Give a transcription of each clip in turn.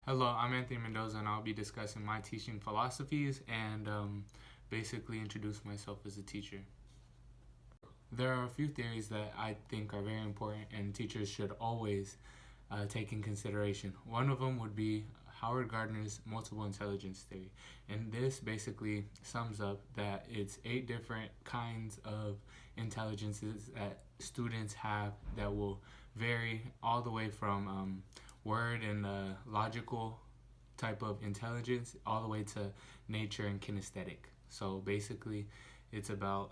Hello, I'm Anthony Mendoza, and I'll be discussing my teaching philosophies and basically introduce myself as a teacher. There are a few theories that I think are very important and teachers should always take in consideration. One of them would be Howard Gardner's multiple intelligence theory, and this basically sums up that it's 8 different kinds of intelligences that students have that will vary all the way from word and logical type of intelligence all the way to nature and kinesthetic. So basically, it's about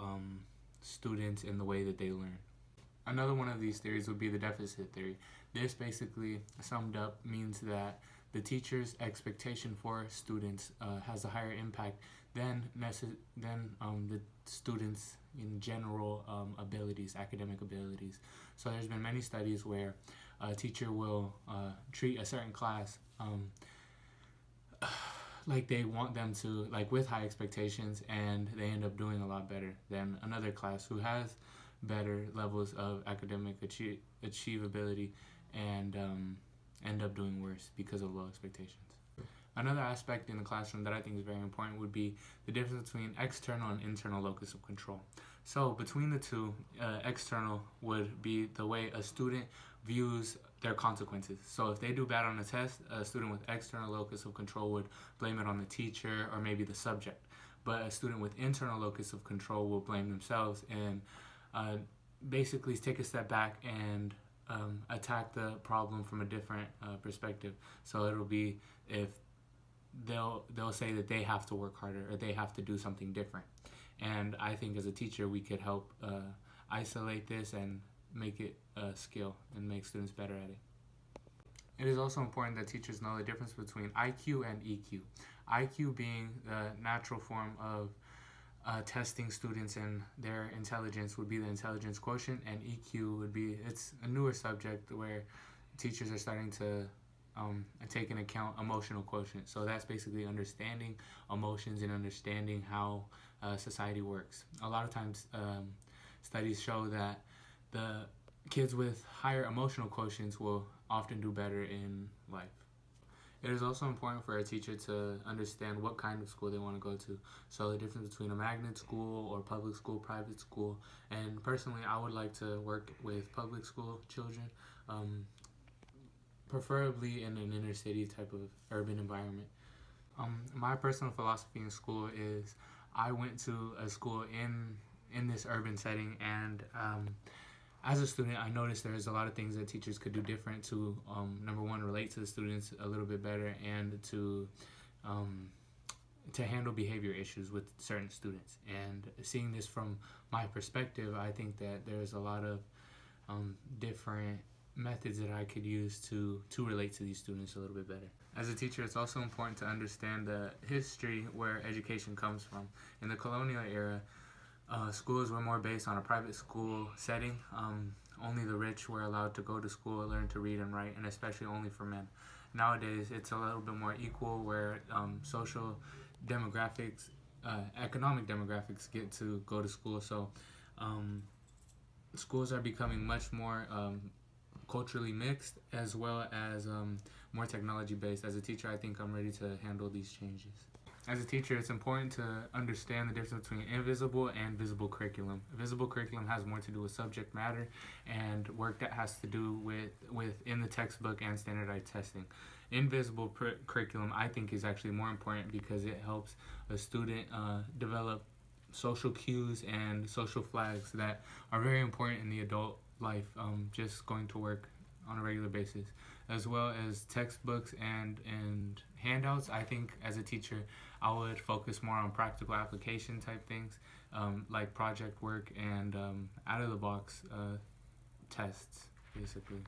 students and the way that they learn. Another one of these theories would be the deficit theory. This basically summed up means that the teacher's expectation for students has a higher impact than the students' in general abilities, academic abilities. So there's been many studies where a teacher will treat a certain class like they want them to, like with high expectations, and they end up doing a lot better than another class who has better levels of academic achievability and end up doing worse because of low expectations. Another aspect in the classroom that I think is very important would be the difference between external and internal locus of control. So between the two, external would be the way a student views their consequences. So if they do bad on a test, a student with external locus of control would blame it on the teacher or maybe the subject. But a student with internal locus of control will blame themselves and basically take a step back and attack the problem from a different perspective. So it'll be if they'll say that they have to work harder or they have to do something different. And I think as a teacher we could help isolate this and make it a skill and make students better at it. It is also important that teachers know the difference between IQ and EQ. IQ being the natural form of testing students and their intelligence would be the intelligence quotient, and EQ would be, it's a newer subject where teachers are starting to take into account emotional quotient. So that's basically understanding emotions and understanding how society works. A lot of times studies show that the kids with higher emotional quotients will often do better in life. It is also important for a teacher to understand what kind of school they want to go to. So the difference between a magnet school or public school, private school. And personally, I would like to work with public school children, preferably in an inner city type of urban environment. My personal philosophy in school is I went to a school in this urban setting, and as a student, I noticed there's a lot of things that teachers could do different to, number one, relate to the students a little bit better, and to handle behavior issues with certain students. And seeing this from my perspective, I think that there's a lot of different methods that I could use to relate to these students a little bit better. As a teacher, it's also important to understand the history where education comes from. In the colonial era, schools were more based on a private school setting. Only the rich were allowed to go to school, learn to read and write, and especially only for men. Nowadays, it's a little bit more equal, where social demographics, economic demographics get to go to school. So schools are becoming much more culturally mixed, as well as more technology based. As a teacher, I think I'm ready to handle these changes. As a teacher, it's important to understand the difference between invisible and visible curriculum. Visible curriculum has more to do with subject matter and work that has to do with in the textbook and standardized testing. Invisible curriculum, I think, is actually more important because it helps a student develop social cues and social flags that are very important in the adult life, just going to work on a regular basis, as well as textbooks and handouts. I think as a teacher, I would focus more on practical application type things, like project work and out-of-the-box tests, basically.